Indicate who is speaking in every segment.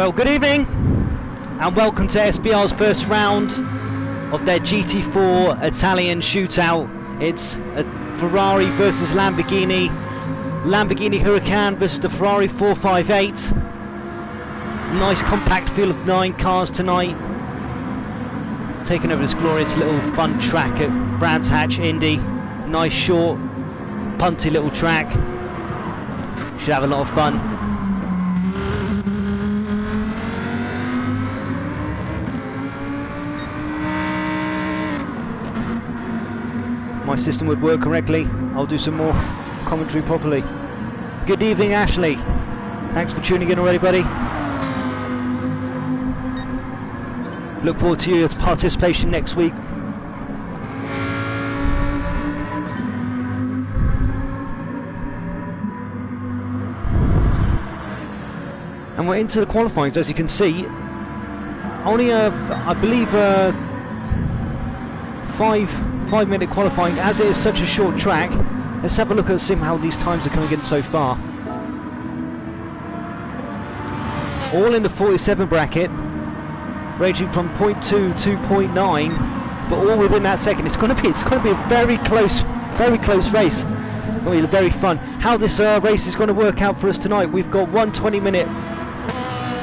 Speaker 1: Well, good evening and welcome to SBR's first round of their GT4 Italian shootout. It's a Ferrari versus Lamborghini. Lamborghini Huracan versus the Ferrari 458. Nice compact field of 9 cars tonight. Taking over this glorious little fun track at Brands Hatch, Indy. Nice short, punty little track. Should have a lot of fun. My system would work correctly. I'll do some more commentary properly. Good evening, Ashley. Thanks for tuning in already, buddy. Look forward to your participation next week. And we're into the qualifyings, as you can see. Only I believe 5-minute qualifying, as it is such a short track. Let's have a look at how these times are coming in so far. All in the 47 bracket, ranging from 0.2 to 0.9, but all within that second. It's going to be a very close race. It's going to be very fun. How this race is going to work out for us tonight? We've got one 20-minute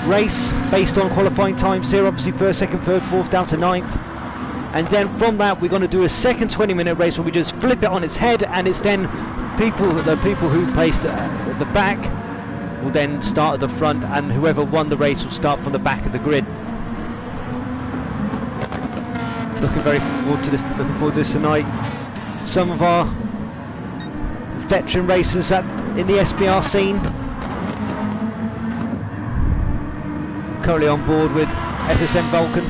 Speaker 1: race based on qualifying times here. Obviously, first, second, third, fourth, down to 9th. And then from that, we're going to do a second 20-minute race where we just flip it on its head, and it's then the people who placed at the back will then start at the front, and whoever won the race will start from the back of the grid. Looking forward to this tonight. Some of our veteran racers in the SBR scene currently on board with SSM Vulcan,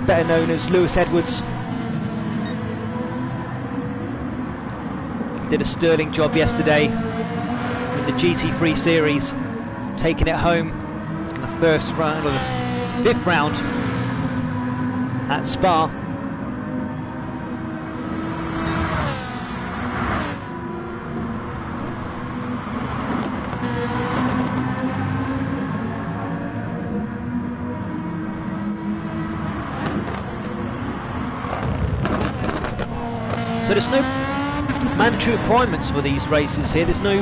Speaker 1: better known as Lewis Edwards. Did a sterling job yesterday in the GT3 series, taking it home in the first round, or the 5th round at Spa. So there's no mandatory requirements for these races here. There's no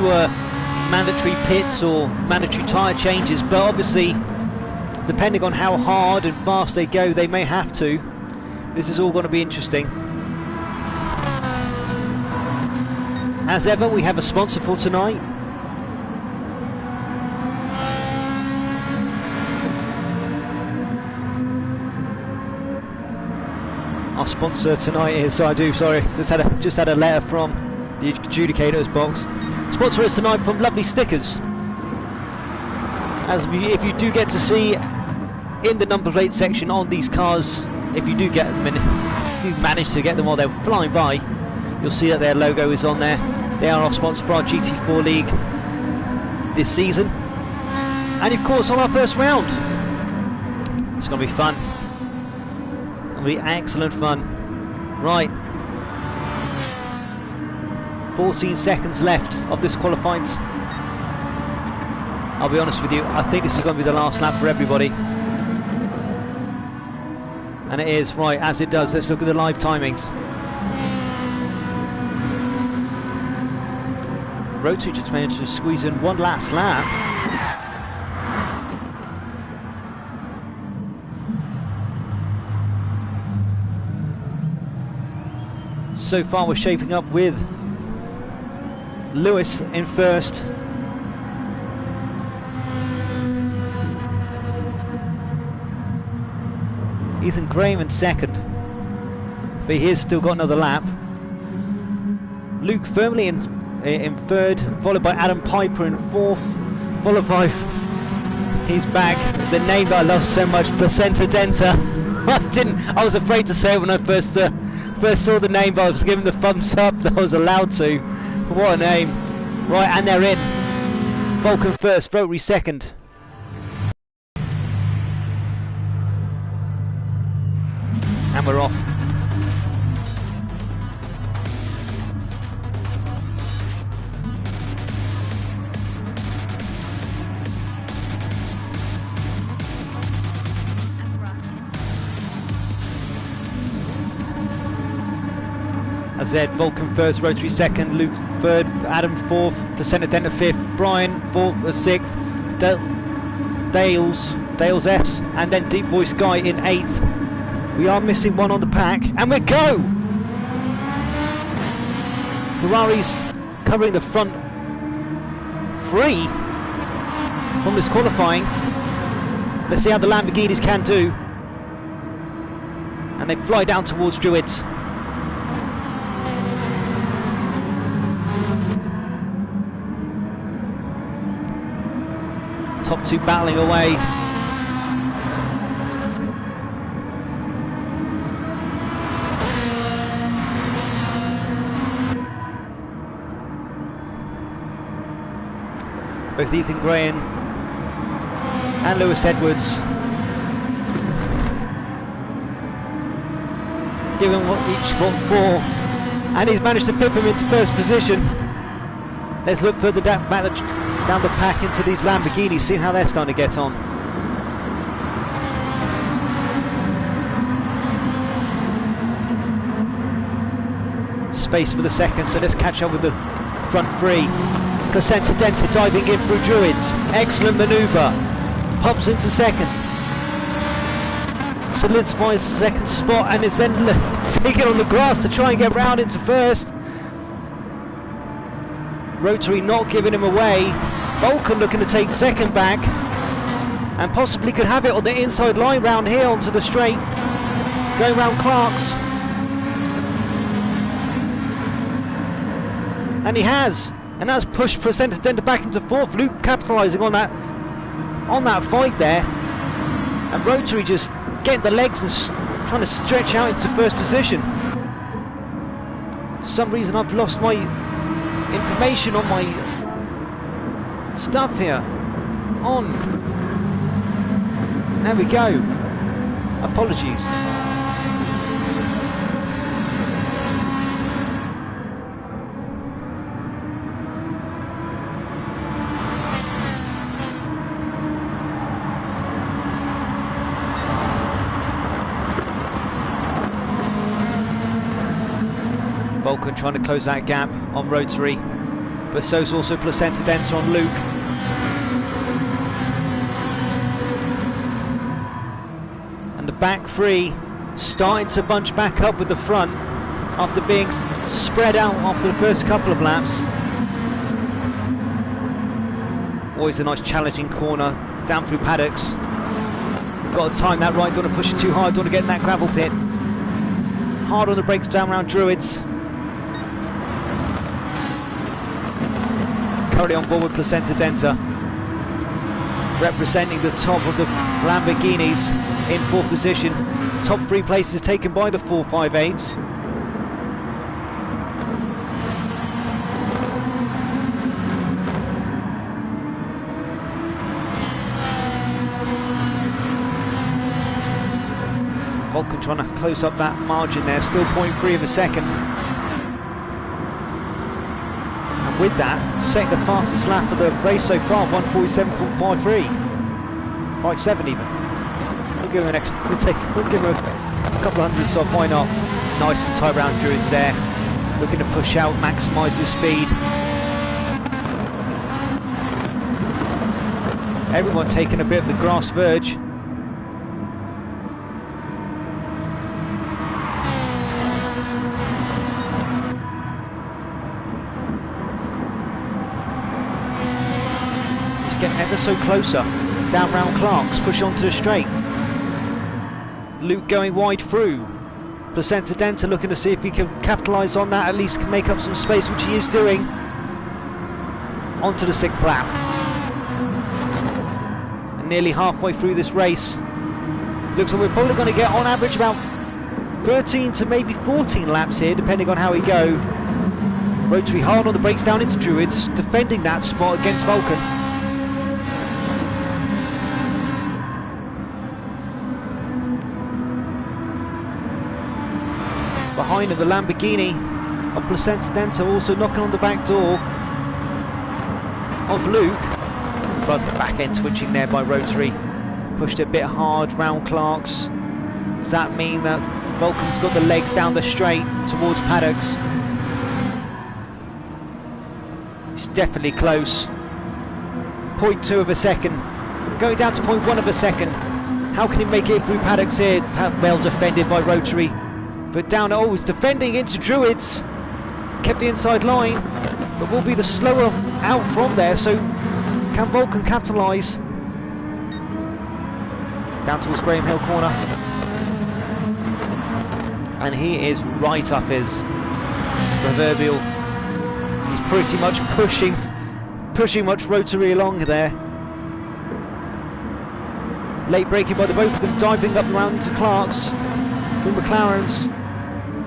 Speaker 1: mandatory pits or mandatory tyre changes, but obviously depending on how hard and fast they go, they may have to. This is all going to be interesting. As ever, we have a sponsor for tonight. Our sponsor tonight is, just had a letter from the adjudicator's box. Sponsor us tonight from Lovely Stickers. If you do get to see in the number plate section on these cars, if you do get them, and if you manage to get them while they're flying by, you'll see that their logo is on there. They are our sponsor for our GT4 League this season, and of course on our first round. It's going to be fun. It'll be excellent fun. Right, 14 seconds left of this qualifying. I'll be honest with you, I think this is going to be the last lap for everybody. And it is, right, as it does. Let's look at the live timings. Rotary just managed to squeeze in one last lap. So far we're shaping up with Lewis in first. Ethan Graham in second, but he has still got another lap. Luke firmly in third, followed by Adam Piper in fourth, followed by, he's back, the name that I love so much, Placenta Denta. I was afraid to say it when I first saw the name, but I was given the thumbs up that I was allowed to. What a name. Right, and they're in. Vulcan first, Rotary second. And we're off. AZ, Vulcan first, Rotary second, Luke third, Adam fourth, Placenta Denta fifth, Brian fourth, sixth, Dales S, and then Deep Voice Guy in eighth. We are missing one on the pack, and we go! Ferrari's covering the front three from this qualifying. Let's see how the Lamborghinis can do. And they fly down towards Druids. Top two battling away. Both Ethan Graham and Lewis Edwards giving each one four, and he's managed to pip him into first position. Let's look further down the pack into these Lamborghinis, see how they're starting to get on. Space for the second, so let's catch up with the front three. Placenta Denta diving in through Druids. Excellent manoeuvre. Pops into second. Solidifies the second spot and is then taken on the grass to try and get round into first. Rotary not giving him away. Vulcan looking to take second back and possibly could have it on the inside line round here onto the straight. Going round Clark's. And he has. And that's pushed Placenta Denta back into fourth. Luke capitalising on that fight there. And Rotary just getting the legs and trying to stretch out into first position. For some reason I've lost my information on my stuff here. There we go. Apologies. Vulcan trying to close that gap on Rotary, but so's also Placenta Denta on Luke. And the back three starting to bunch back up with the front after being spread out after the first couple of laps. Always a nice challenging corner down through paddocks. Got to time that right, don't want to push it too hard, don't want to get in that gravel pit. Hard on the brakes down around Druids. Currently on board with Placenta Denta, representing the top of the Lamborghinis in fourth position. Top three places taken by the 458s. Vulcan trying to close up that margin there, still 0.3 of a second. And with that, setting the fastest lap of the race so far, 1:47.53, 57 even. We'll give him we'll give him a couple of hundreds off, why not? Nice and tight round Druids there, looking to push out, maximise his speed. Everyone taking a bit of the grass verge. Getting ever so closer, down round Clark's, push onto the straight. Luke going wide through. Placenta Denta looking to see if he can capitalise on that, at least make up some space, which he is doing. Onto the sixth lap. And nearly halfway through this race. Looks like we're probably going to get on average about 13 to maybe 14 laps here, depending on how we go. Rotary hard on the brakes down into Druids, defending that spot against Vulcan. Behind him, the Lamborghini of Placenta Denta also knocking on the back door of Luke. But the back end twitching there by Rotary. Pushed it a bit hard round Clark's. Does that mean that Vulcan's got the legs down the straight towards paddocks? He's definitely close. 0.2 of a second. Going down to 0.1 of a second. How can he make it through paddocks here? Well defended by Rotary. But down, oh, he's defending into Druids. Kept the inside line. But will be the slower out from there. So can Vulcan capitalise? Down towards Graham Hill corner. And he is right up his proverbial. He's pretty much pushing much Rotary along there. Late braking by the both of them, diving up around to Clark's from McLaren's.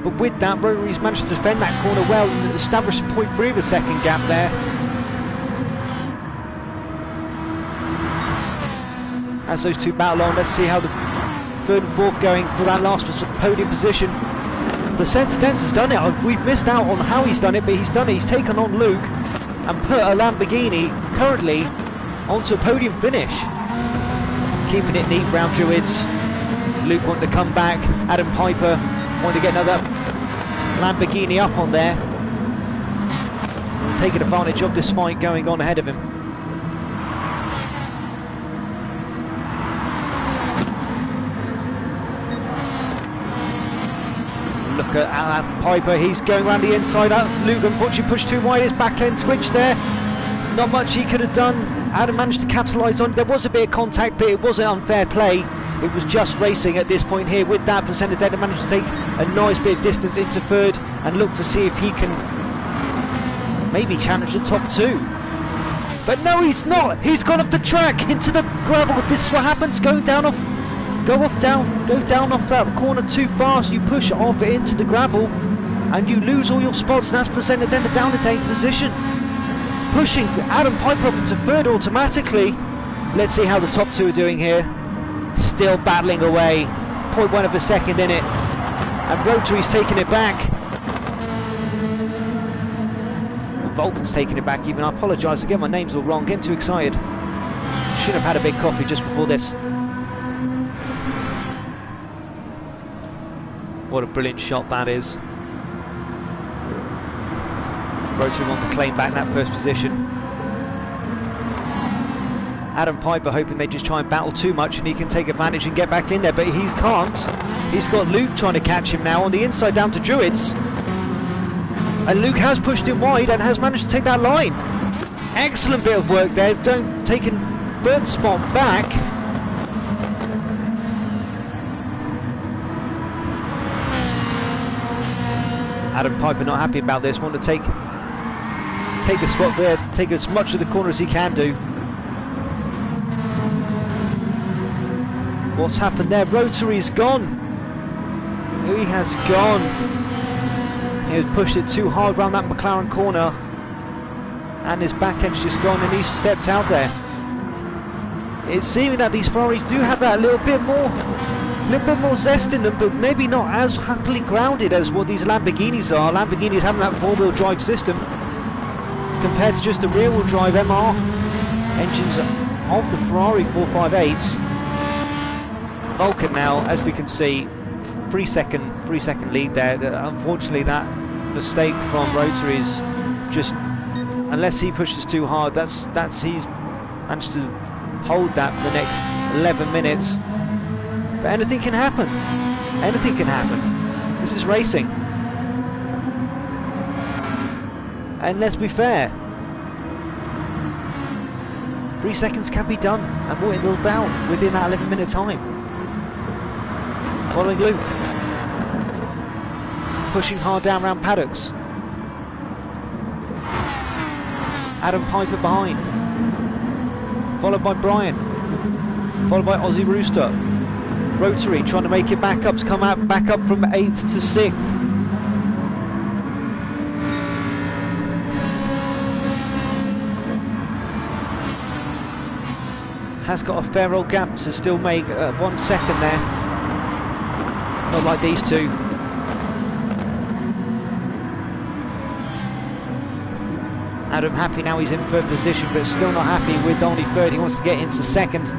Speaker 1: But with that, Rotary's managed to defend that corner well and establish a 0.3 of a second gap there. As those two battle on, let's see how the third and fourth going for that last podium position. The Centre Dents has done it. We've missed out on how he's done it, but he's done it. He's taken on Luke and put a Lamborghini currently onto a podium finish. Keeping it neat round Druids. Luke wanted to come back. Adam Piper wanted to get another Lamborghini up on there. Taking advantage of this fight going on ahead of him. Look at Adam Piper, he's going around the inside out. Luke unfortunately pushed too wide, his back end twitched there. Not much he could have done. Adam managed to capitalise on it. There was a bit of contact, but it wasn't unfair play. It was just racing at this point here. With that, Centre Dents managed to take a nice bit of distance into third and look to see if he can maybe challenge the top two. But no, he's not. He's gone off the track into the gravel. This is what happens. Go down off that corner too fast. You push it off into the gravel and you lose all your spots. And that's Centre Dents down to 8th position. Pushing Adam Piper up into third automatically. Let's see how the top two are doing here. Still battling away. 0.1 of a second in it. And Rotary's taking it back. Vulcan's taking it back even. I apologise again, my name's all wrong. Getting too excited. Should have had a big coffee just before this. What a brilliant shot that is. Rotary want to claim back that first position. Adam Piper hoping they just try and battle too much and he can take advantage and get back in there, but he can't. He's got Luke trying to catch him now on the inside down to Druids. And Luke has pushed him wide and has managed to take that line. Excellent bit of work there, taking third spot back. Adam Piper not happy about this, want to take a spot there, take as much of the corner as he can do. What's happened there? Rotary's gone. He has gone. He has pushed it too hard around that McLaren corner. And his back end's just gone and he's stepped out there. It's seeming that these Ferraris do have that little bit more zest in them, but maybe not as happily grounded as what these Lamborghinis are. Lamborghinis having that four-wheel drive system compared to just the rear-wheel drive MR engines of the Ferrari 458s. Vulcan now, as we can see, 3 second lead there. Unfortunately, that mistake from Rotary is just, unless he pushes too hard, that's he's managed to hold that for the next 11 minutes. But anything can happen. Anything can happen. This is racing. And let's be fair, 3 seconds can be done and whittled down within that 11-minute time. Following Luke, pushing hard down around paddocks. Adam Piper behind, followed by Brian, followed by Aussie Rooster. Rotary trying to make it back up, to come out back up from 8th to 6th. Has got a fair old gap to still make 1 second there. Not like these two. Adam happy now he's in third position, but still not happy with only third. He wants to get into second.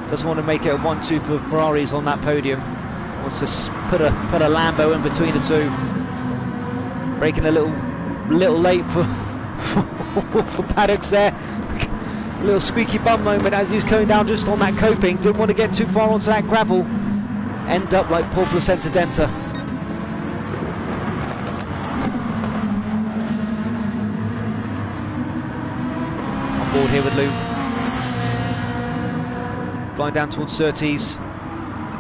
Speaker 1: Doesn't want to make it a 1-2 for Ferraris on that podium. Wants to put a Lambo in between the two. Breaking a little late for Paddocks there. A little squeaky bum moment as he's going down just on that coping. Didn't want to get too far onto that gravel. End up like poor placenta denta. On board here with Luke. Flying down towards Surtees.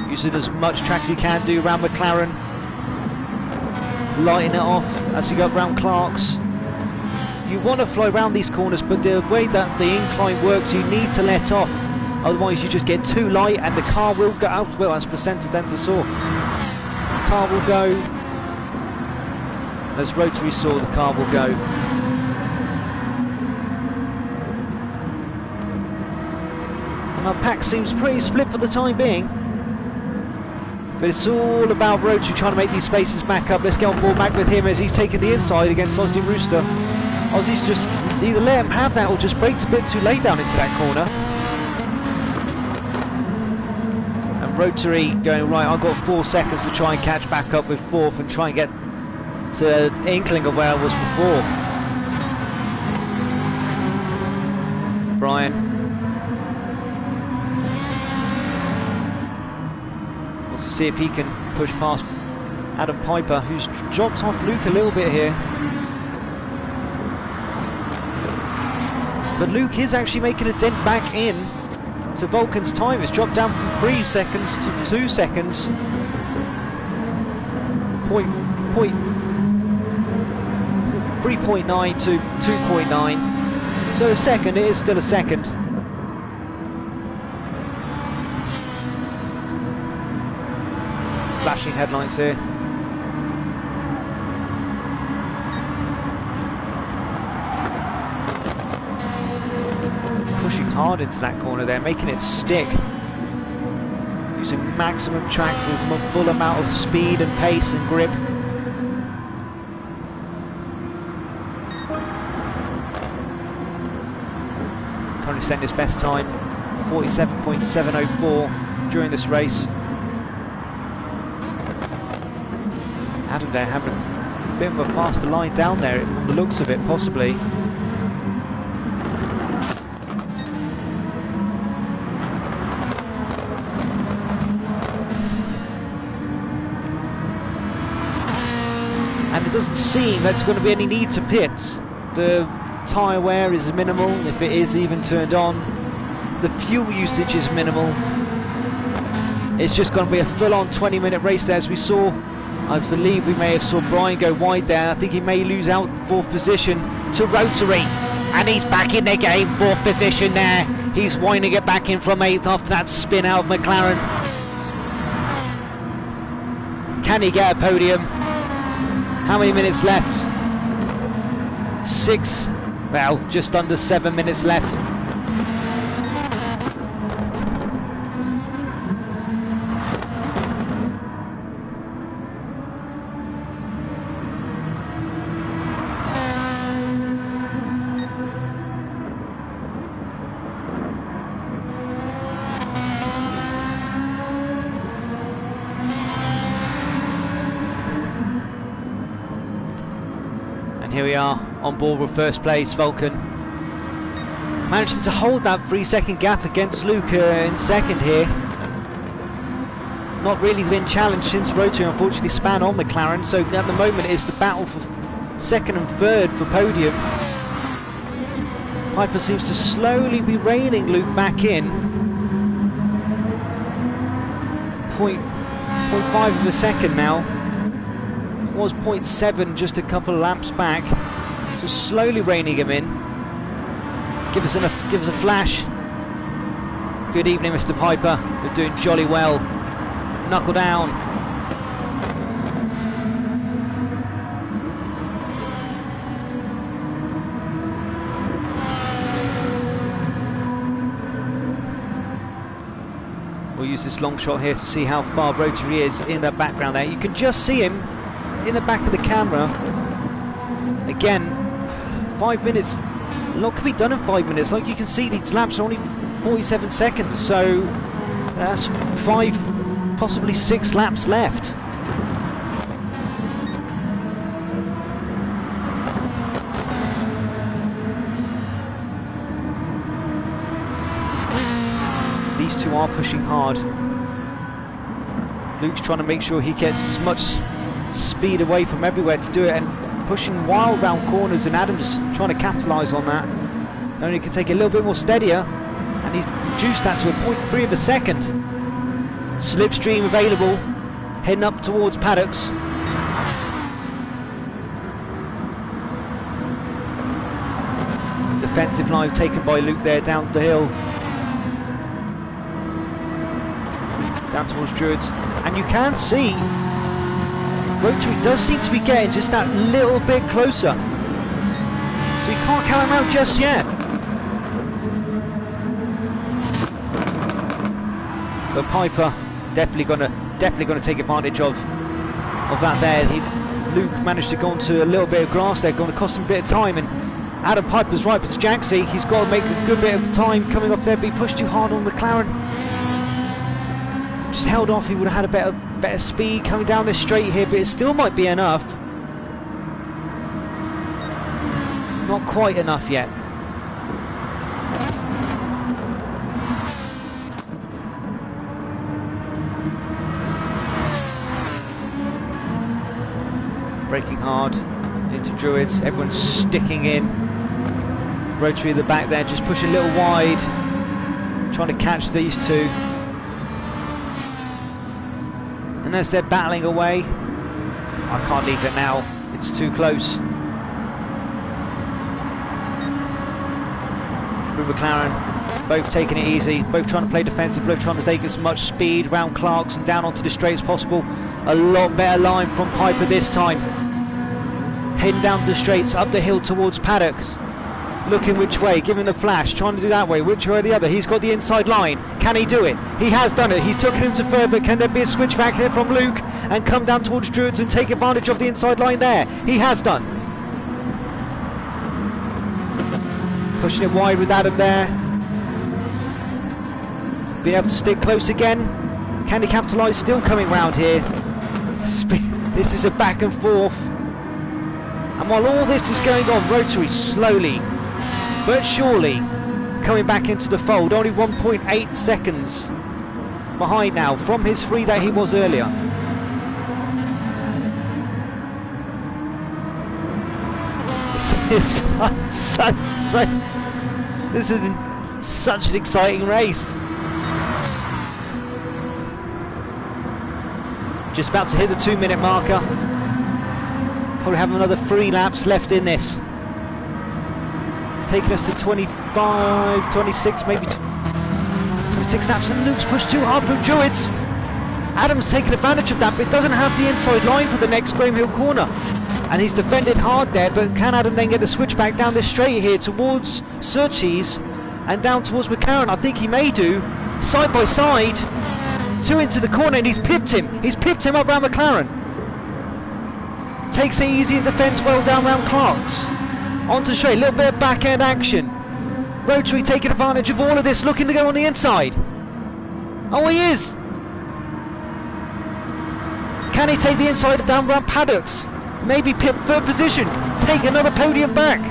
Speaker 1: Using as much track as he can do around McLaren. Lighting it off as you go around Clark's. You want to fly around these corners, but the way that the incline works, you need to let off. Otherwise you just get too light and the car will go out. Well, as placenta denta saw. The car will go. As Rotary saw, the car will go. And our pack seems pretty split for the time being. But it's all about Rotary trying to make these spaces back up. Let's get on board back with him as he's taking the inside against Aussie Rooster. Aussie's just either let him have that or just braked a bit too late down into that corner. And Rotary going, right, I've got 4 seconds to try and catch back up with 4th and try and get to an inkling of where I was before. Brian wants to see if he can push past Adam Piper, who's dropped off Luke a little bit here. But Luke is actually making a dent back in to Vulcan's time. It's dropped down from 3 seconds to 2 seconds. 3.9 to 2.9. So a second, it is still a second. Flashing headlights here. Pushing hard into that corner there, making it stick. Using maximum track with a full amount of speed and pace and grip. Currently setting his best time, 47.704 during this race. Adam there having a bit of a faster line down there from the looks of it, possibly. And it doesn't seem there's going to be any need to pit. The tyre wear is minimal, if it is even turned on. The fuel usage is minimal. It's just going to be a full-on 20-minute race there, as we saw. I believe we may have saw Brian go wide there. I think he may lose out 4th position to Rotary. And he's back in the game, 4th position there. He's winding it back in from 8th after that spin out of McLaren. Can he get a podium? How many minutes left? 6. Well, just under 7 minutes left. Here we are on board with first place, Vulcan. Managing to hold that 3-second gap against Luke in second here. Not really been challenged since Rotary unfortunately span on McLaren, so at the moment it's the battle for second and third for podium. Piper seems to slowly be reining Luke back in. 0.5 of a second now. Was 0.7 just a couple of laps back, so slowly reining him in. Give us a flash. Good evening, Mr. Piper. You're doing jolly well. Knuckle down. We'll use this long shot here to see how far Rotary is in the background there. You can just see him in the back of the camera. Again, 5 minutes, a lot can be done in 5 minutes. Like you can see, these laps are only 47 seconds, so That's 5, possibly 6 laps left. These two are pushing hard. Luke's trying to make sure he gets as much speed away from everywhere to do it, and pushing wild round corners, and Adam's trying to capitalise on that. Only can take it a little bit more steadier, and he's reduced that to a 0.3 of a second. Slipstream available, heading up towards paddocks. Defensive line taken by Luke there down the hill. Down towards Druids, and you can see Rotary does seem to be getting just that little bit closer, so you can't count him out just yet. But Piper definitely gonna take advantage of that there. Luke managed to go onto a little bit of grass there, going to cost him a bit of time, and Adam Piper's right, but Jaxie, he's got to make a good bit of time coming off there, but he pushed too hard on McLaren. Just held off, he would have had a better speed coming down this straight here, but it still might be enough. Not quite enough yet. Braking hard into Druids, everyone's sticking in. Rotary at the back there, just pushing a little wide, trying to catch these two. And as they're battling away, I can't leave it now, it's too close. Through McLaren, both taking it easy, both trying to play defensive, both trying to take as much speed round Clarks and down onto the straight as possible. A lot better line from Piper this time. Heading down the straights, up the hill towards paddocks. Looking which way, giving the flash, trying to do that way, which way or the other. He's got the inside line. Can he do it? He has done it. He's taken him to third, but can there be a switch back here from Luke and come down towards Druids and take advantage of the inside line there? He has done. Pushing it wide with Adam there. Being able to stick close again. Can he capitalise? Still coming round here. This is a back and forth. And while all this is going on, Rotary slowly but surely coming back into the fold. Only 1.8 seconds behind now from his 3 that he was earlier. This is such an exciting race. Just about to hit the 2-minute marker. Probably have another 3 laps left in this. Taking us to 25, 26, maybe 26 laps, and Luke's pushed too hard through Druids. Adam's taken advantage of that, but doesn't have the inside line for the next Graham Hill corner. And he's defended hard there, but can Adam then get the switch back down this straight here towards Surtees and down towards McLaren? I think he may do. Side by side, 2 into the corner, and he's pipped him. He's pipped him up round McLaren. Takes it easy and defends well down round Clarks. Onto straight, a little bit of back end action. Rotary taking advantage of all of this, looking to go on the inside. Oh, he is! Can he take the inside down round paddocks? Maybe pip third position, take another podium back.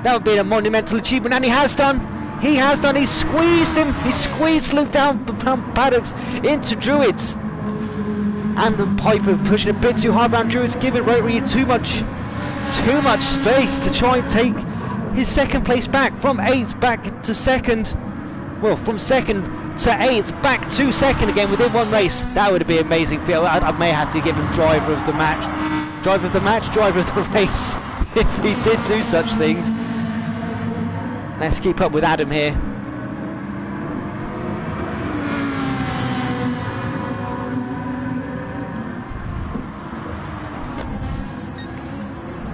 Speaker 1: That would be a monumental achievement, and he has done. He has done. He's squeezed him. He squeezed Luke down paddocks into Druids. And the Piper pushing a bit too hard around Druids, giving Rotary too much space to try and take his second place back. From 8th back to 2nd. Well, from 2nd to 8th, back to 2nd again within 1 race. That would be an amazing feel. I may have to give him driver of the match, driver of the race, if he did do such things. Let's keep up with Adam here.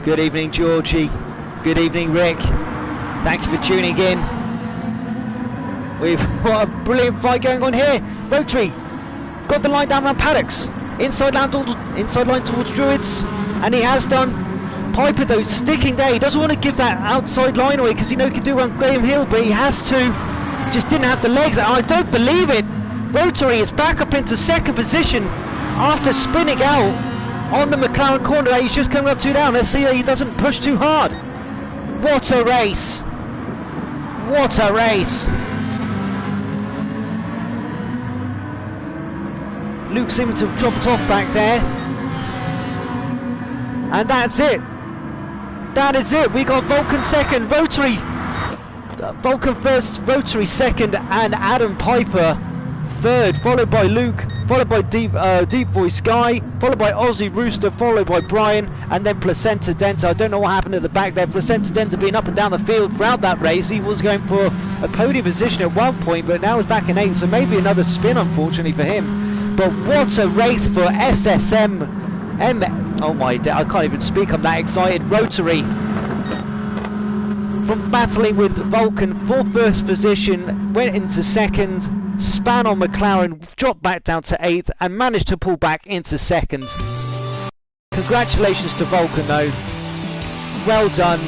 Speaker 1: Good evening, Georgie. Good evening, Rick. Thank you for tuning in. We've got a brilliant fight going on here. Rotary got the line down around paddocks. Inside line towards Druids, and he has done. Piper though sticking there. He doesn't want to give that outside line away because he knows he can do on Graham Hill, but he has to. Just didn't have the legs. I don't believe it. Rotary is back up into second position after spinning out on the McLaren corner that he's just coming up to now. Let's see that he doesn't push too hard. What a race! What a race! Luke seems to have dropped off back there. And that's it. That is it. We got Vulcan second, Rotary. Vulcan first, Rotary second, and Adam Piper third, followed by Luke, followed by Deep Voice Guy, followed by Aussie Rooster, followed by Brian, and then Placenta Denta. I don't know what happened at the back there. Placenta Denta being up and down the field throughout that race. He was going for a podium position at one point, but now he's back in 8th, so maybe another spin, unfortunately for him. But what a race for SSM. Oh my, I can't even speak, I'm that excited. Rotary, from battling with Vulcan for first position, went into second, span on McLaren, dropped back down to 8th, and managed to pull back into second. Congratulations to Vulcan though. Well done.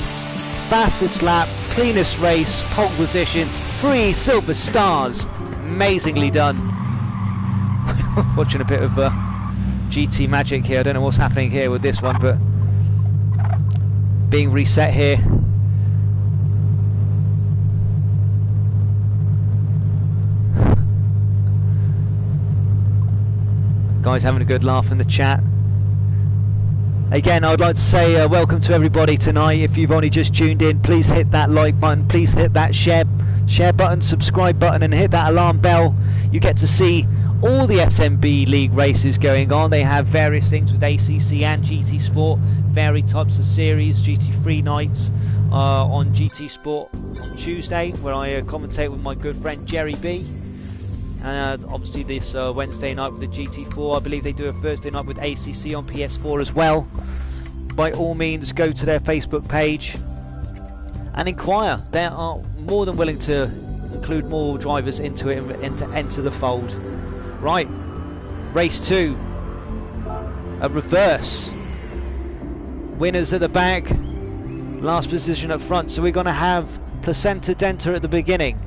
Speaker 1: Fastest lap, cleanest race, pole position, 3 silver stars. Amazingly done. Watching a bit of GT magic here. I don't know what's happening here with this one, but being reset here. Guys having a good laugh in the chat. Again, I would like to say welcome to everybody tonight. If you've only just tuned in, please hit that like button, please hit that share button, subscribe button, and hit that alarm bell. You get to see all the SMB League races going on. They have various things with ACC and GT Sport, various types of series, GT3 nights on GT Sport on Tuesday, where I commentate with my good friend Jerry B. Obviously this Wednesday night with the GT4. I believe they do a Thursday night with ACC on PS4 as well. By all means, go to their Facebook page and inquire. They are more than willing to include more drivers into it and to enter the fold. Right, race 2, a reverse. Winners at the back, last position up front. So we're going to have Placenta Denta at the beginning.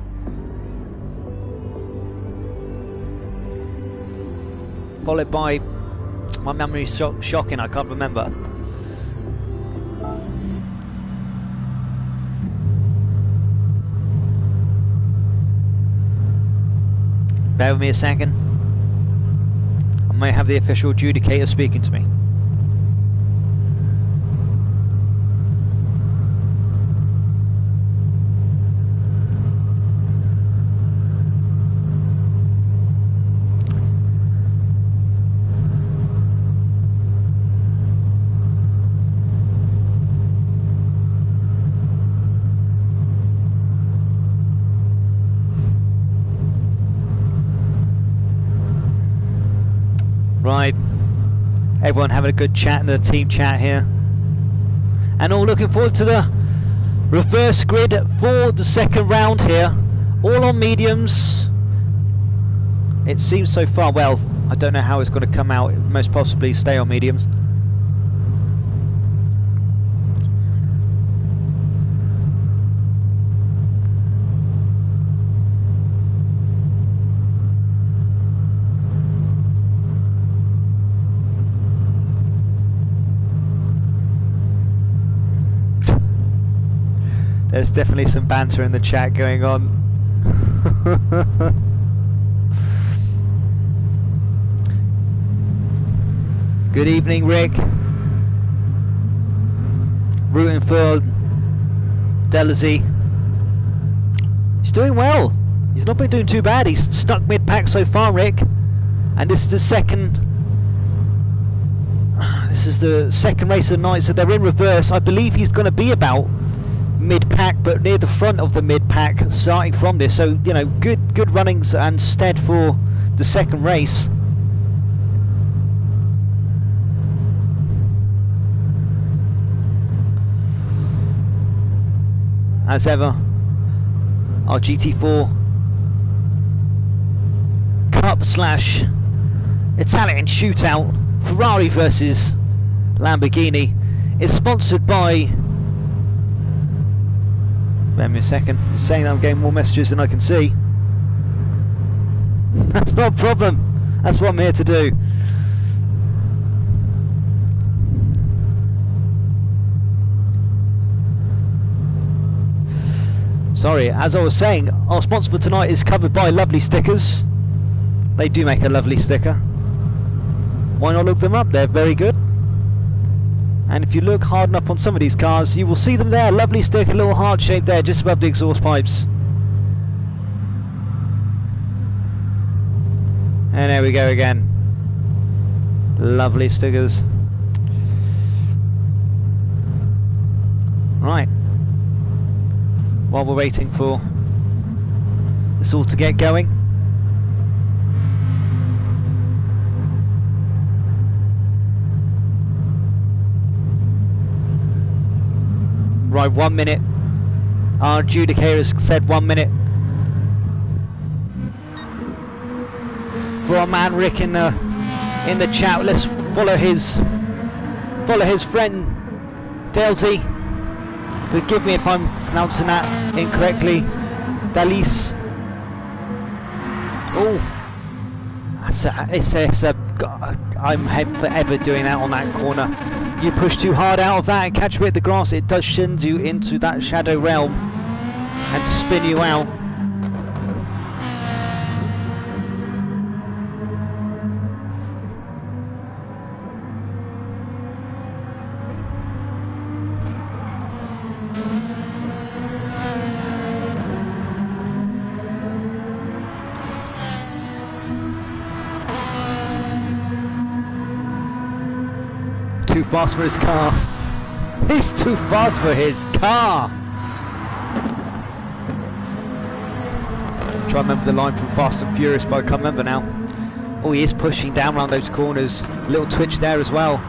Speaker 1: Followed by, my memory's shocking, I can't remember. Bear with me a second. I might have the official adjudicator speaking to me. Right, everyone having a good chat in the team chat here, and all looking forward to the reverse grid for the second round here, all on mediums. It seems so far. Well, I don't know how it's going to come out. Most possibly stay on mediums. There's definitely some banter in the chat going on. Good evening, Rick. Rooting for Delazzy. He's doing well. He's not been doing too bad. He's stuck mid-pack so far, Rick. And this is the second. This is the second race of the night, so they're in reverse. I believe he's going to be about mid-pack, but near the front of the mid-pack starting from this, so you know, good runnings and stead for the second race. As ever, our GT4 Cup / Italian shootout, Ferrari versus Lamborghini, is sponsored by, wait a second, it's saying that I'm getting more messages than I can see. That's not a problem. That's what I'm here to do. Sorry, as I was saying, our sponsor for tonight is covered by Lovely Stickers. They do make a lovely sticker. Why not look them up? They're very good. And if you look hard enough on some of these cars, you will see them there. Lovely sticker, little heart shape there, just above the exhaust pipes. And there we go again. Lovely stickers. Right. While we're waiting for this all to get going. Right, 1 minute. Our adjudicator has said 1 minute. For our man Rick in the chat, let's follow his friend Delzy. Forgive me if I'm pronouncing that incorrectly. Dalis. Oh, I'm forever doing that on that corner. You push too hard out of that and catch a bit of the grass, it does send you into that shadow realm and spin you out. Too fast for his car. He's too fast for his car. Try to remember the line from Fast and Furious, but I can't remember now. Oh, he is pushing down around those corners. Little twitch there as well.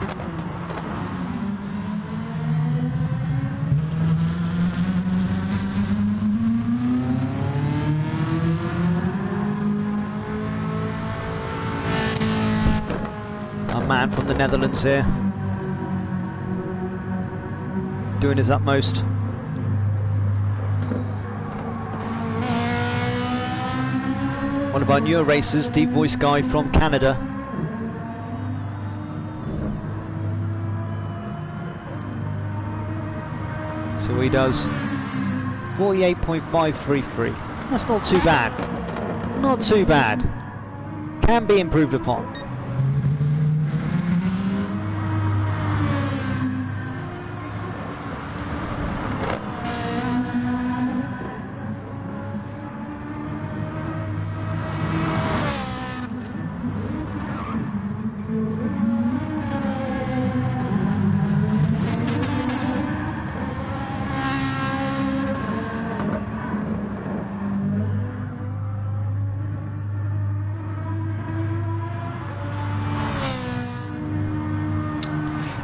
Speaker 1: A man from the Netherlands here, doing his utmost. One of our newer racers, deep voice guy from Canada. So he does 48.533. That's not too bad. Not too bad. Can be improved upon.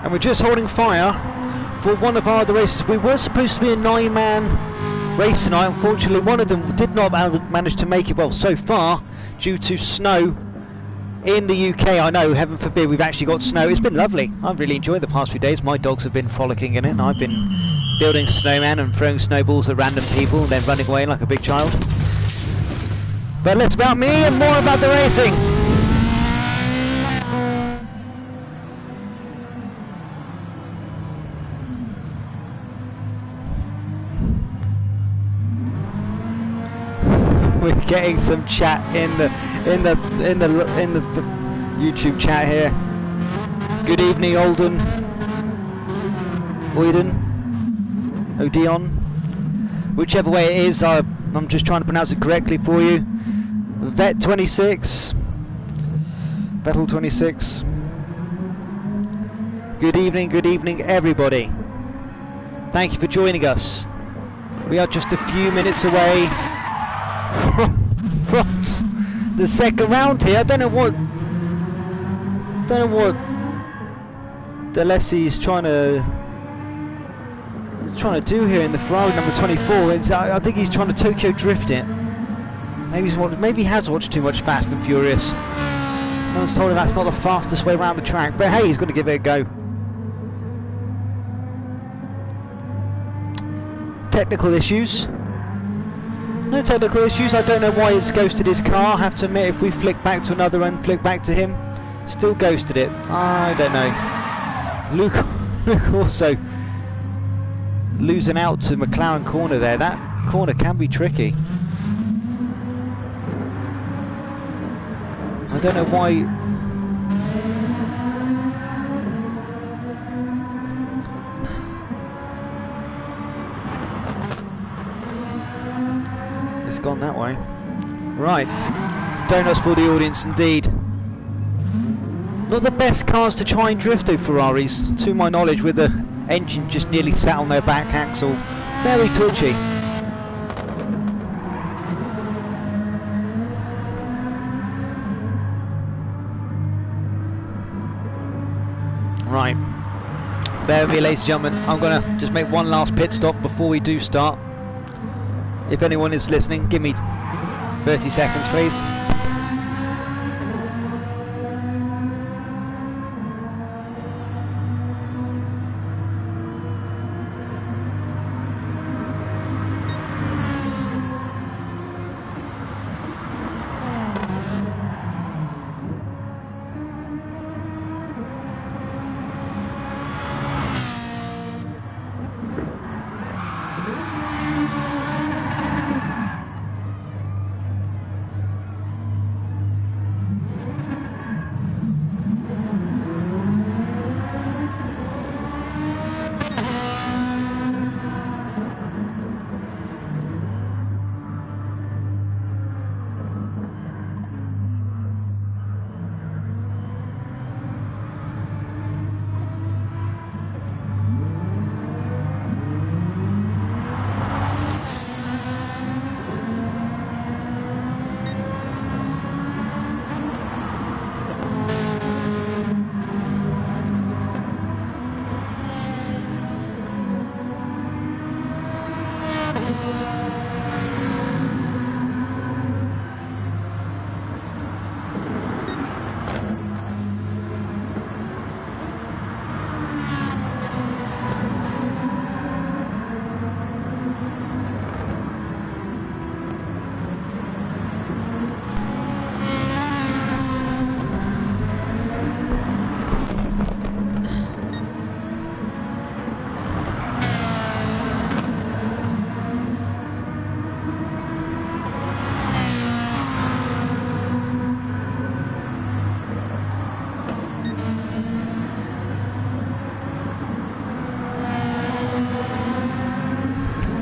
Speaker 1: And we're just holding fire for one of our other races. We were supposed to be a 9-man race tonight. Unfortunately, one of them did not manage to make it, well, so far, due to snow in the UK. I know, heaven forbid, we've actually got snow. It's been lovely. I've really enjoyed the past few days. My dogs have been frolicking in it, and I've been building snowmen and throwing snowballs at random people and then running away like a big child. But less about me and more about the racing. We're getting some chat in the YouTube chat here. Good evening, Oden, Odeon, whichever way it is. I'm just trying to pronounce it correctly for you. Vet 26, Vettel 26. Good evening, everybody. Thank you for joining us. We are just a few minutes away from the second round here. I don't know what Delesi's trying to do here in the Ferrari number 24. I think he's trying to Tokyo drift it. Maybe he has watched too much Fast and Furious. No one's told him that's not the fastest way around the track, but hey, he's got to give it a go. Technical issues. No technical issues. I don't know why it's ghosted his car. I have to admit, if we flick back to another and flick back to him, still ghosted it. I don't know. Luke also losing out to McLaren corner there. That corner can be tricky. I don't know why. It's gone that way. Right. Donuts for the audience indeed. Not the best cars to try and drift though, Ferraris, to my knowledge, with the engine just nearly sat on their back axle. Very touchy. Right. Bear with me, ladies and gentlemen. I'm going to just make one last pit stop before we do start. If anyone is listening, give me 30 seconds, please.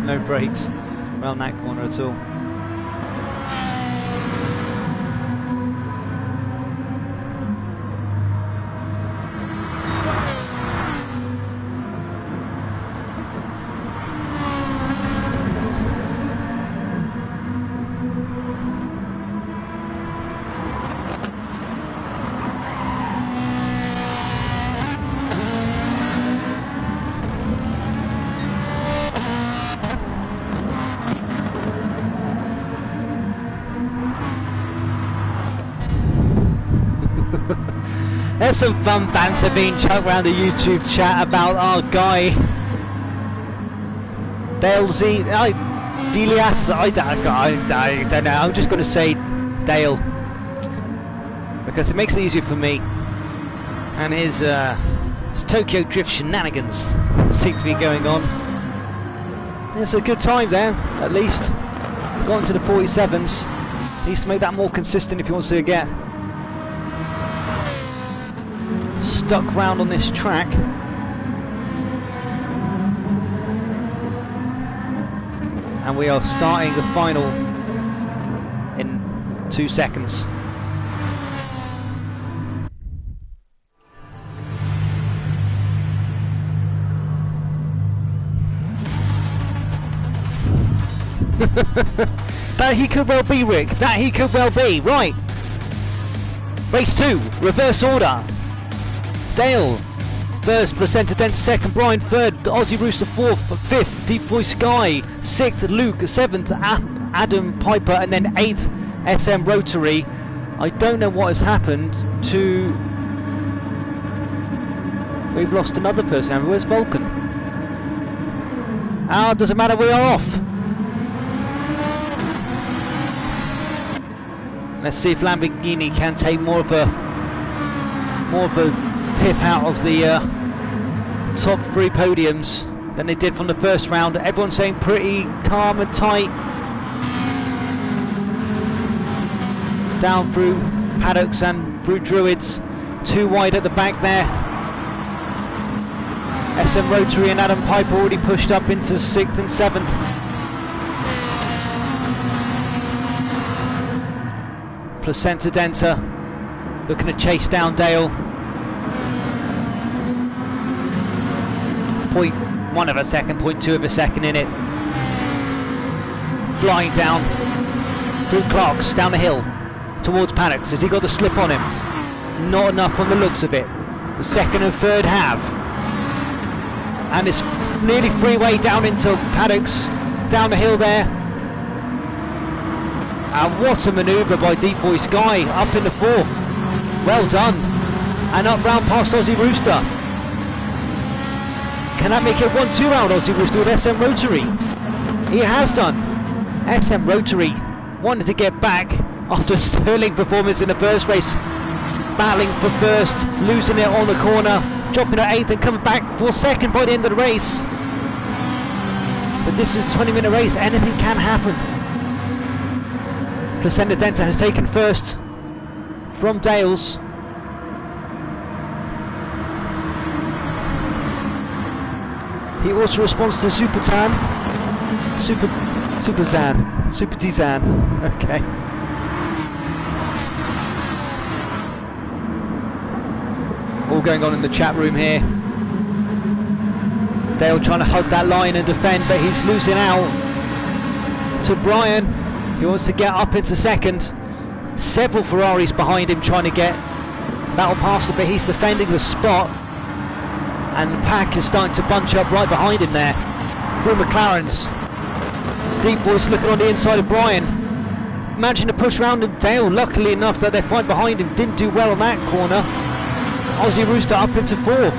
Speaker 1: No brakes around that corner at all. There's some fun banter being chucked around the YouTube chat about our guy Dale Z. Delias. I don't know. I'm just going to say Dale because it makes it easier for me. And his Tokyo Drift shenanigans seem to be going on. It's a good time there, at least. Got into the 47s. Needs to make that more consistent if he wants to get stuck round on this track. And we are starting the final in 2 seconds. That he could well be, Rick. That he could well be. Right. Race 2, reverse order. Dale first, Placenta Dent second, Brian third, Aussie Rooster fourth, fifth, Deep Voice Sky, sixth, Luke, seventh, Adam Piper, and then eighth, SM Rotary. I don't know what has happened to... We've lost another person. Where's Vulcan? Doesn't matter, we are off. Let's see if Lamborghini can take more of a pip out of the top 3 podiums than they did from the first round. Everyone's saying pretty calm and tight. Down through paddocks and through Druids. Too wide at the back there. SM Rotary and Adam Piper already pushed up into 6th and 7th. Placenta Denta looking to chase down Dale. 0.1 of a second, 0.2 of a second in it. Flying down through Clarks, down the hill towards Paddocks. Has he got the slip on him? Not enough on the looks of it. The second and third have. And it's nearly freeway down into Paddocks, down the hill there. And what a manoeuvre by Deep Boy Sky, up in the 4th. Well done. And up round past Aussie Rooster. Can that make it 1-2 round Aussie Rooster with SM Rotary? He has done. SM Rotary wanted to get back after a sterling performance in the first race. Battling for first, losing it on the corner, dropping at 8th and coming back for 2nd by the end of the race. But this is a 20-minute race, anything can happen. Placenta Denta has taken first from Dales. He also responds to Super Tan. Super Tizan. Okay. All going on in the chat room here. Dale trying to hug that line and defend, but he's losing out to Brian. He wants to get up into 2nd. Several Ferraris behind him trying to get battle past him, but he's defending the spot. And the pack is starting to bunch up right behind him there. Through McLaren's. Deep Boy's looking on the inside of Brian. Managing to push around him. Dale, luckily enough that their fight behind him didn't do well on that corner. Aussie Rooster up into 4th.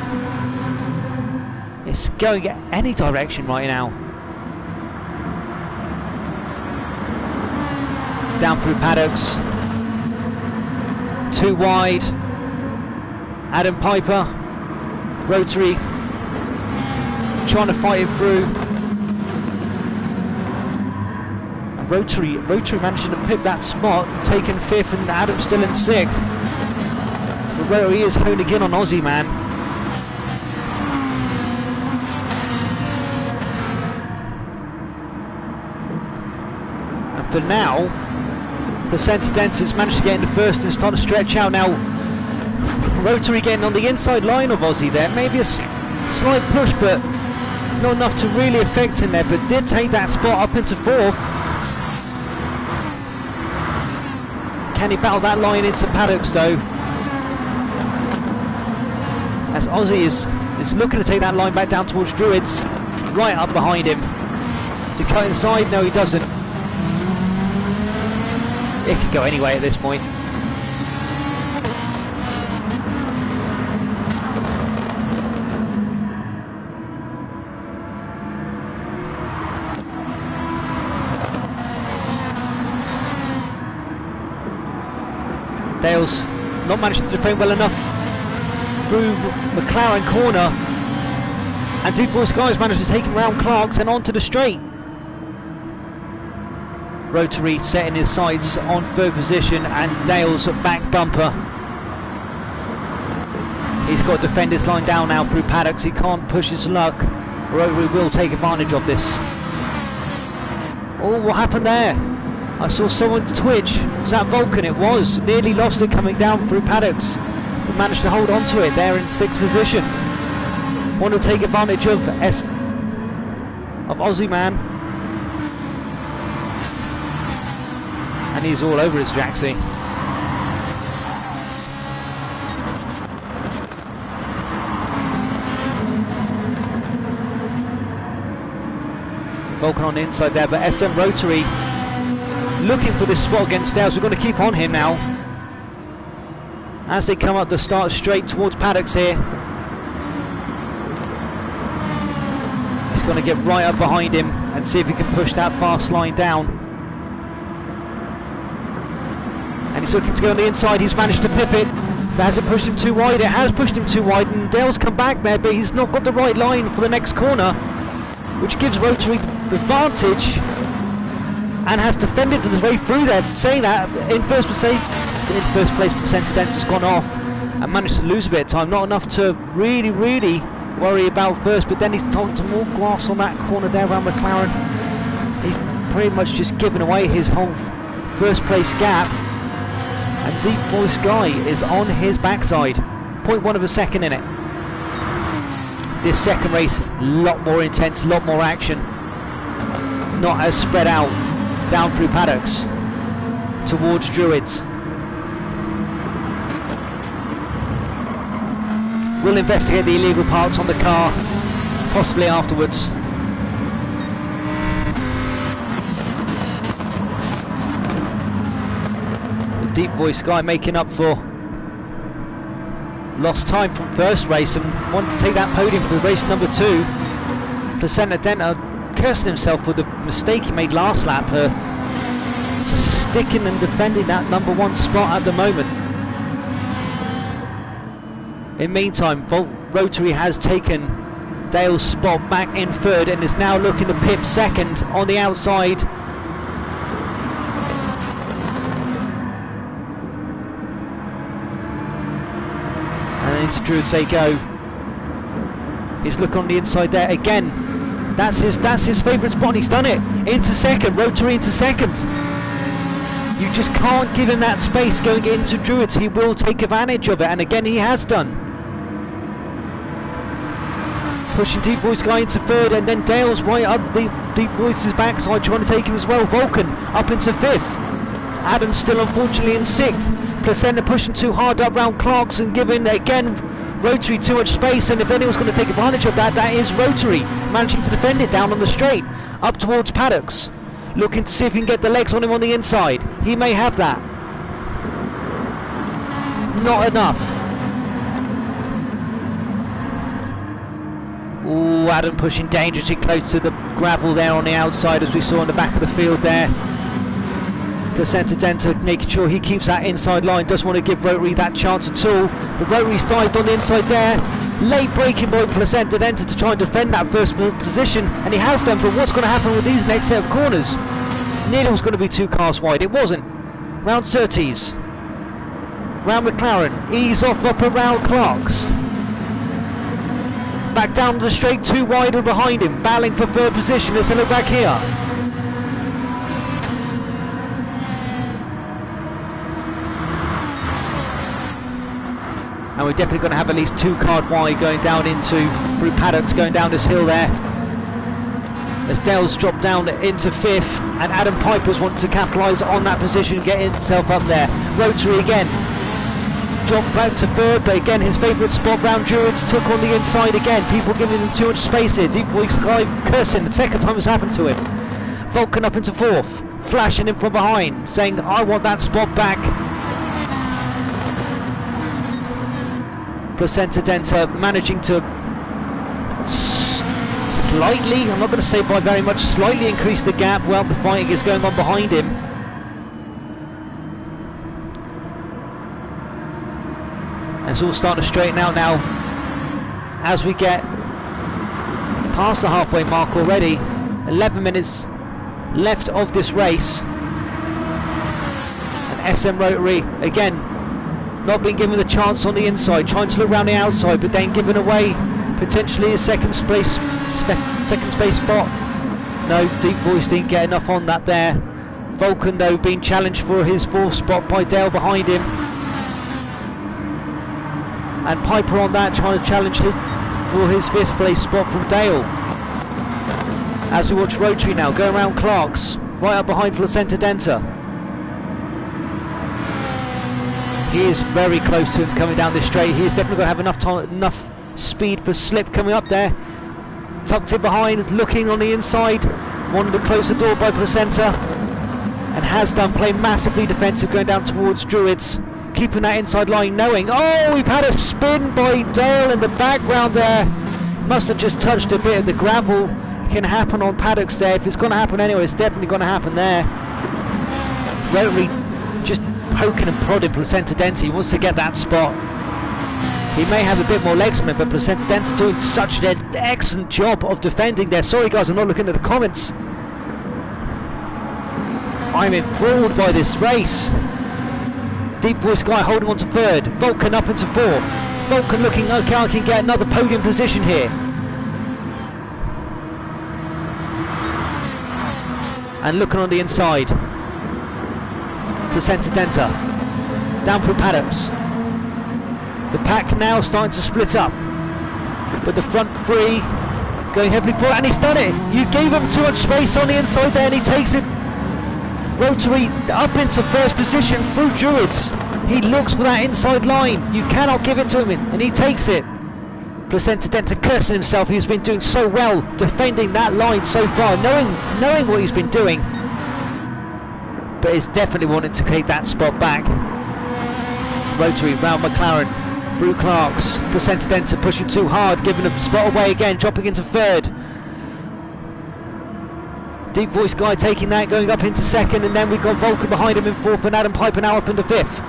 Speaker 1: It's going any direction right now. Down through Paddocks. Too wide. Adam Piper. Rotary. Trying to fight it through. And Rotary managing to pip that spot. Taking 5th and Adam still in 6th. But where he is honing in on Aussie man. And for now, Placenta Denta's managed to get into 1st and start to stretch out now. Rotary getting on the inside line of Aussie there. Maybe a slight push, but not enough to really affect him there. But did take that spot up into 4th. Can he battle that line into Paddocks though? As Aussie is looking to take that line back down towards Druids. Right up behind him. To cut inside? No, he doesn't. It could go anyway at this point. Dale's not managed to defend well enough through McLaren corner, and Deep Boy Sky's managed to take him around Clarks and onto the straight. Rotary setting his sights on 3rd position, and Dale's back bumper. He's got to defend his line down now through Paddocks. He can't push his luck. Rotary will take advantage of this. Oh, what happened there? I saw someone twitch. Was that Vulcan? It was. Nearly lost it coming down through Paddocks. But managed to hold on to it there in 6th position. Want to take advantage of Aussie man. And he's all over his Jaxie. Vulcan on the inside there, but SM Rotary looking for this spot against Dales. We're going to keep on him now as they come up the start straight towards Paddocks here. He's going to get right up behind him and see if he can push that fast line down. And and he's looking to go on the inside. He's managed to pip it. But has it pushed him too wide? It has pushed him too wide, and Dale's come back there, but he's not got the right line for the next corner, which gives Rotary the advantage, and has defended his way through there. Saying that, in first place, Placenta Denta's gone off and managed to lose a bit of time. Not enough to really worry about first, but then he's taken some more grass on that corner there around McLaren. He's pretty much just given away his whole first place gap, and Deep Voice Guy is on his backside. 0.1 of a second in it. This second race, a lot more intense, a lot more action, not as spread out down through paddocks towards Druids. We'll investigate the illegal parts on the car, possibly afterwards. The Deep Voice Guy making up for lost time from first race and wants to take that podium for race number 2. Placenta Denta cursing himself for the mistake he made last lap, sticking and defending that number 1 spot at the moment. In the meantime, Rotary has taken Dale's spot back in third and is now looking to pip second on the outside. And into Druids they go. He's looking on the inside there again. That's his favourite spot. He's done it. Into second. Rotary into second. You just can't give him that space going into Druids. He will take advantage of it, and again he has done. Pushing Deep Voice Guy into third, and then Dale's right up the Deep Voice's backside trying to take him as well. Vulcan up into 5th. Adam's still unfortunately in 6th. Placenta pushing too hard up round Clarkson, giving again Rotary too much space, and if anyone's going to take advantage of that, that is Rotary, managing to defend it down on the straight up towards paddocks, looking to see if he can get the legs on him on the inside. He may have that. Not enough. Ooh, Adam pushing dangerously close to the gravel there on the outside, as we saw in the back of the field there. Placenta Denta making sure he keeps that inside line, doesn't want to give Rotary that chance at all. But Rotary's dived on the inside there. Late braking by Placenta Denta to try and defend that first position, and he has done, but what's going to happen with these next set of corners? Nearly was going to be 2 cars wide, it wasn't. Round Surtees, round McLaren, ease off up around Clarks. Back down the straight, 2 wide and behind him, battling for third position. Let's look back here. And we're definitely going to have at least 2 cars wide going down through paddocks, going down this hill there. As Dale's dropped down into 5th, and Adam Piper's wanting to capitalise on that position, get himself up there. Rotary again, dropped back to 3rd, but again his favourite spot round Druids, took on the inside again. People giving him too much space here. Deep Voice Guy cursing, the second time it's happened to him. Vulcan up into 4th, flashing him from behind, saying I want that spot back. Placenta Denta managing to slightly, I'm not going to say by very much, slightly increase the gap while the fighting is going on behind him. And it's all starting to straighten out now as we get past the halfway mark already. 11 minutes left of this race, and SM Rotary again not being given the chance on the inside, trying to look around the outside, but then giving away potentially a second space spot. No, Deep Voice didn't get enough on that there. Vulcan though being challenged for his 4th spot by Dale behind him, and Piper on that trying to challenge him for his 5th place spot from Dale. As we watch Rotary now go around Clarks, right up behind Placenta Denta. He is very close to him coming down this straight. He is definitely going to have enough speed for slip coming up there. Tucked in behind, looking on the inside, wanted to close the door by Placenta, and has done, playing massively defensive going down towards Druids, keeping that inside line, knowing, oh, we've had a spin by Dale in the background there. Must have just touched a bit of the gravel. It can happen on paddocks there. If it's going to happen anyway, it's definitely going to happen there. Rotary just poking and prodding Placenta Denta. He wants to get that spot. He may have a bit more legs on him, but Placenta Denta doing such an excellent job of defending there. Sorry guys, I'm not looking at the comments. I'm enthralled by this race. Deep Voice Guy holding on to third. Vulcan up into fourth. Vulcan looking okay, I can get another podium position here. And looking on the inside. Placenta Denta. Down through paddocks. The pack now starting to split up. But the front three going heavily forward, and he's done it! You gave him too much space on the inside there, and he takes it. Rotary up into first position through Druids. He looks for that inside line. You cannot give it to him, and he takes it. Placenta Denta cursing himself. He's been doing so well defending that line so far, knowing what he's been doing, but he's definitely wanting to take that spot back. Rotary round McLaren through Clark's. Placenta Denta pushing too hard, giving a spot away again, dropping into third. Deep Voice Guy taking that, going up into second, and then we've got Vulcan behind him in fourth, and Adam Piper now up into fifth.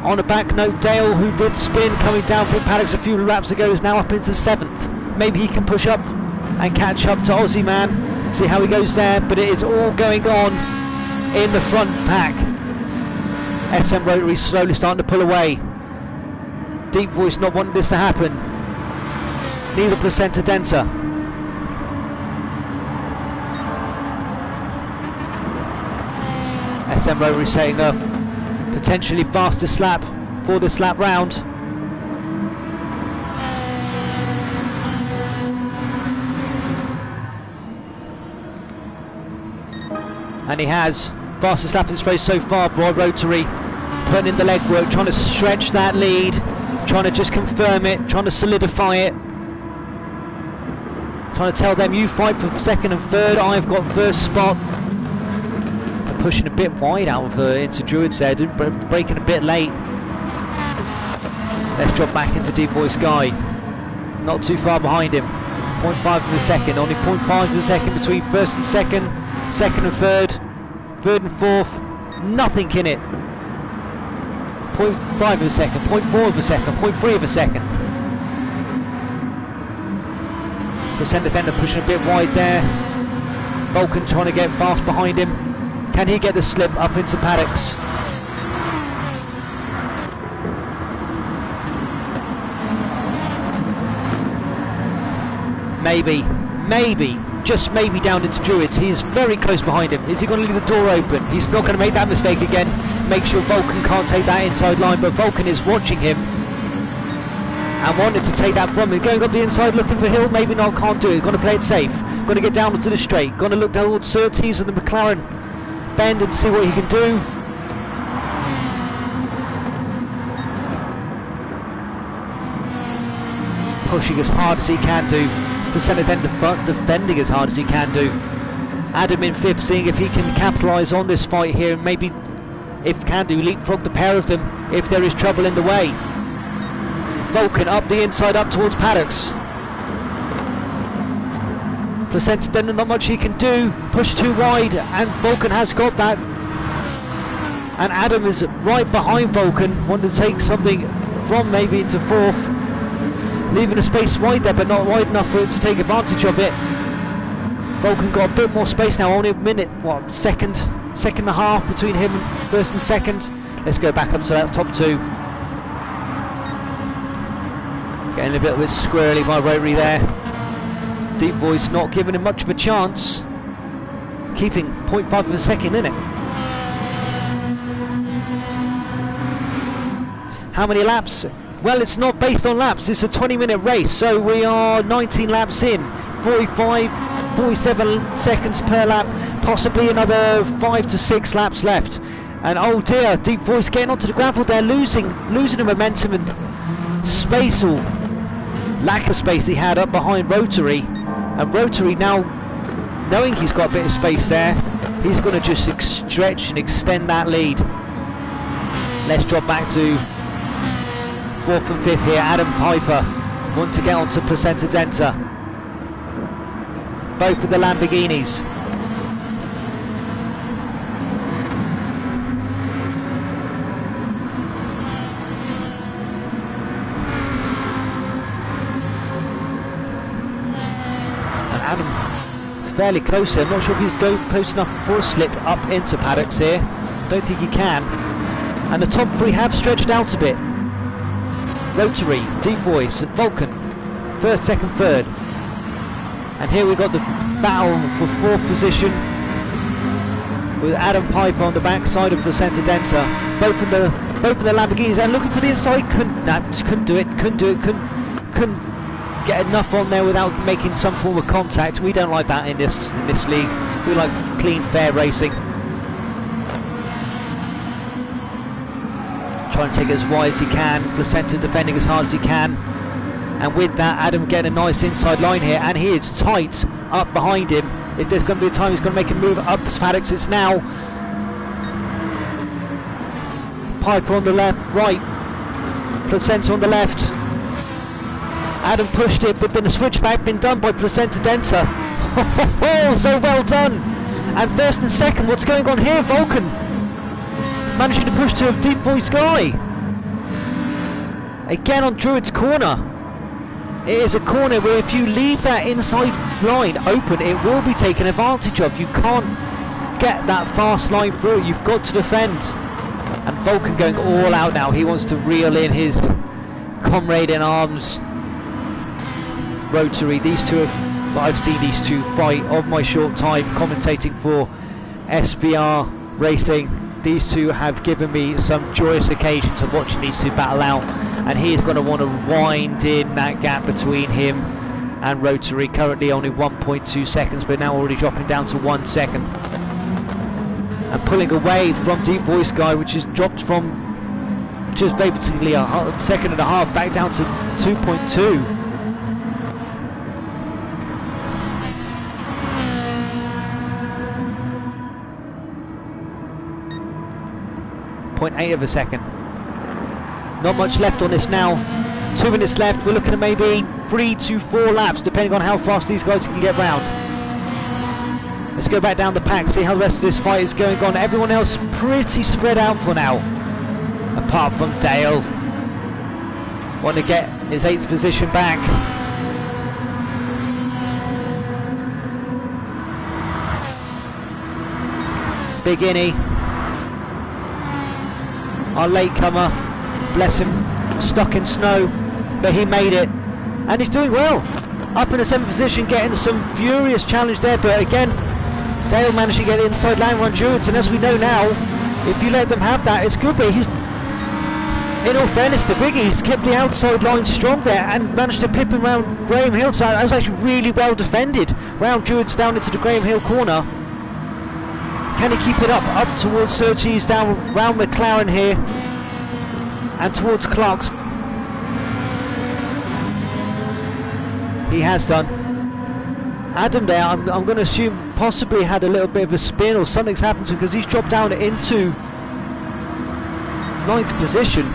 Speaker 1: On a back note, Dale, who did spin coming down from paddocks a few laps ago, is now up into seventh. Maybe he can push up and catch up to Aussie Man, see how he goes there, but it is all going on in the front pack. SM Rotary slowly starting to pull away. Deep Voice not wanting this to happen. Neither Placenta Denta. SM Rotary setting up potentially fastest lap for this lap round. And he has fastest lap in this race so far by Rotary, putting in the legwork, trying to stretch that lead, trying to just confirm it, trying to solidify it, trying to tell them you fight for second and third, I've got first spot. They're pushing a bit wide out of into Druids there, breaking a bit late. Let's drop back into Deep Voice Guy, not too far behind him. 0.5 of a second, only 0.5 of a second between first and second, second and third, third and fourth, nothing in it. 0.5 of a second, 0.4 of a second, 0.3 of a second. Placenta Denta pushing a bit wide there. Vulcan trying to get fast behind him. Can he get the slip up into paddocks? Maybe, just maybe down into Druids. He is very close behind him. Is he going to leave the door open? He's not going to make that mistake again. Make sure Vulcan can't take that inside line, but Vulcan is watching him and wanted to take that from him. Going up the inside looking for Hill, maybe not, can't do it. Going to play it safe. Going to get down to the straight. Going to look down towards Surtees and the McLaren bend and see what he can do. Pushing as hard as he can do. Placenta Denta defending as hard as he can do. Adam in fifth, seeing if he can capitalise on this fight here and maybe, if can do, leapfrog the pair of them if there is trouble in the way. Vulcan up the inside, up towards paddocks. Placenta Denta, not much he can do. Push too wide, and Vulcan has got that. And Adam is right behind Vulcan, wanting to take something from maybe into fourth. Leaving a space wide there, but not wide enough for him to take advantage of it. Vulcan got a bit more space now, only a minute, what, second and a half between him and first and second. Let's go back up to that top two. Getting a little bit squirrely by Rotary there. Deep Voice not giving him much of a chance. Keeping 0.5 of a second in it. How many laps? Well, it's not based on laps, it's a 20-minute race, so we are 19 laps in, 45, 47 seconds per lap, possibly another 5 to 6 laps left. And oh dear, Deep Voice getting onto the gravel there, losing the momentum and space, or lack of space he had up behind Rotary. And Rotary now, knowing he's got a bit of space there, he's going to just stretch and extend that lead. Let's drop back to fourth and fifth here. Adam Piper want to get onto Placenta Denta. Both with the Lamborghinis. fairly close here. I'm not sure if he's going close enough for a slip up into paddocks here. Don't think he can. And the top three have stretched out a bit. Rotary, Deep Voice, and Vulcan, first, second, third. And here we've got the battle for fourth position with Adam Piper on the back side of Placenta Denta. Both of the Lamborghinis, and looking for the inside, couldn't do it, couldn't get enough on there without making some form of contact. We don't like that in this league. We like clean, fair racing. Trying to take it as wide as he can. Placenta defending as hard as he can. And with that, Adam getting a nice inside line here, and he is tight up behind him. If there's going to be a time he's going to make a move up paddocks, it's now. Piper on the left, right. Placenta on the left. Adam pushed it, but then the switchback been done by Placenta Denta. Oh, so well done. And first and second, what's going on here? Vulcan managing to push to a Deep Voice guy. Again on Druid's corner. It is a corner where if you leave that inside line open, it will be taken advantage of. You can't get that fast line through. You've got to defend. And Vulcan going all out now. He wants to reel in his comrade in arms, Rotary. These two I've seen these two fight of my short time commentating for SBR Racing. These two have given me some joyous occasions of watching these two battle out, and he is going to want to wind in that gap between him and Rotary. Currently only 1.2 seconds, but now already dropping down to 1 second. And pulling away from Deep Voice guy, which has dropped from just basically a second and a half back down to 2.2. 0.8 of a second. Not much left on this now. 2 minutes left. We're looking at maybe 3 to 4 laps, depending on how fast these guys can get round. Let's go back down the pack, see how the rest of this fight is going on. Everyone else pretty spread out for now, apart from Dale. Want to get his 8th position back. Big Indy, our latecomer, bless him, stuck in snow, but he made it, and he's doing well. Up in the 7th position, getting some furious challenge there, but again, Dale managed to get the inside line on Druids, and as we know now, if you let them have that, it's good, but he's, in all fairness to Biggie, he's kept the outside line strong there and managed to pip him around Graham Hill, so that was actually really well defended. Round Druids down into the Graham Hill corner. Can he keep it up towards Surtees, down round McLaren here, and towards Clark's? He has done. Adam there, I'm going to assume possibly had a little bit of a spin or something's happened to him, because he's dropped down into 9th position.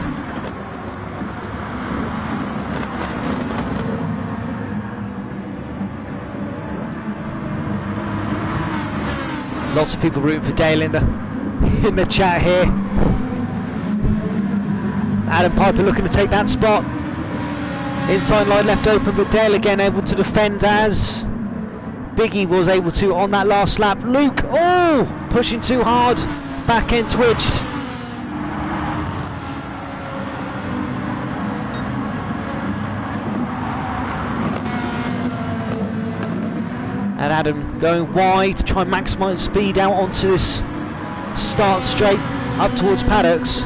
Speaker 1: Lots of people rooting for Dale in the chat here. Adam Piper looking to take that spot. Inside line left open, but Dale again able to defend as Biggie was able to on that last lap. Luke, oh, pushing too hard, back end twitched. And Adam going wide to try and maximise speed out onto this start straight up towards paddocks.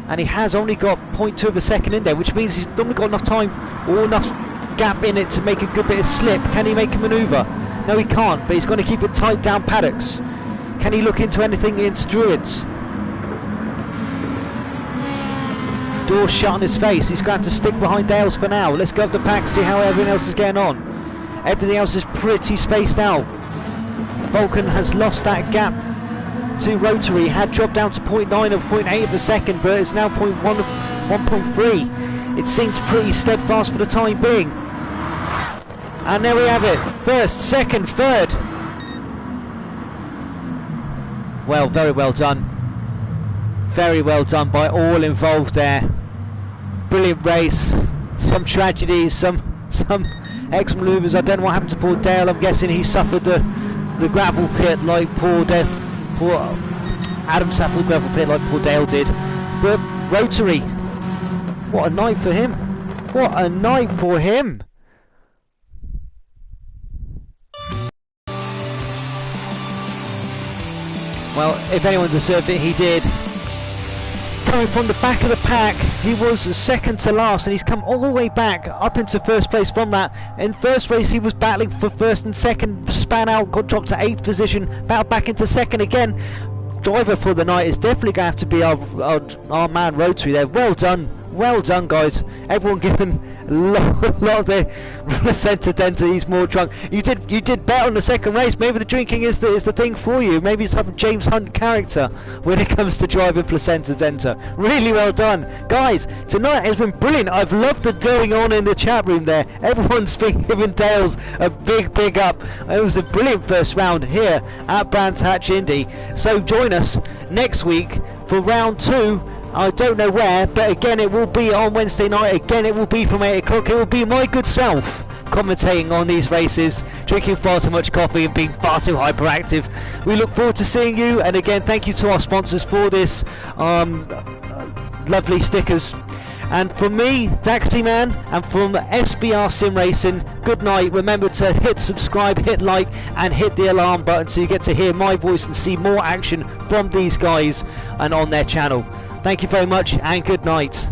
Speaker 1: And he has only got 0.2 of a second in there, which means he's only got enough time or enough gap in it to make a good bit of slip. Can he make a manoeuvre? No, he can't, but he's going to keep it tight down paddocks. Can he look into anything against Druids? Door shut on his face. He's going to have to stick behind Dales for now. Let's go up the pack, see how everyone else is getting on. Everything else is pretty spaced out. Vulcan has lost that gap to Rotary, had dropped down to 0.9 of 0.8 of a second, but it's now 0.1 of 1.3. It seems pretty steadfast for the time being. And there we have it. First, second, third. Well, very well done. Very well done by all involved there. Brilliant race. Some tragedies, some Excellent manoeuvres. I don't know what happened to poor Dale. I'm guessing he suffered the gravel pit like poor Adam suffered the gravel pit like poor Dale did. But Rotary, what a night for him. What a night for him. Well, if anyone deserved it, he did. Coming from the back of the pack, he was second to last, and he's come all the way back up into first place from that. In first race, he was battling for first and second, span out, got dropped to 8th position, battled back into second again. Driver for the night is definitely going to have to be our man Rotary there. Well done, guys. Everyone given a lot of their placenta denta. He's more drunk. You did bet on the second race. Maybe the drinking is the thing for you. Maybe it's type of James Hunt character when it comes to driving placenta denta. Really well done, guys. Tonight has been brilliant. I've loved the going on in the chat room there. Everyone's been giving Dales a big up. It was a brilliant first round here at Brands Hatch Indy. So join us next week for round 2. I don't know where, but again it will be on Wednesday night. Again it will be from 8 o'clock. It will be my good self commentating on these races, drinking far too much coffee and being far too hyperactive. We look forward to seeing you, and again thank you to our sponsors for this lovely stickers. And from me, Taxi Man, and from SBR Sim Racing, good night. Remember to hit subscribe, hit like, and hit the alarm button so you get to hear my voice and see more action from these guys and on their channel. Thank you very much, and good night.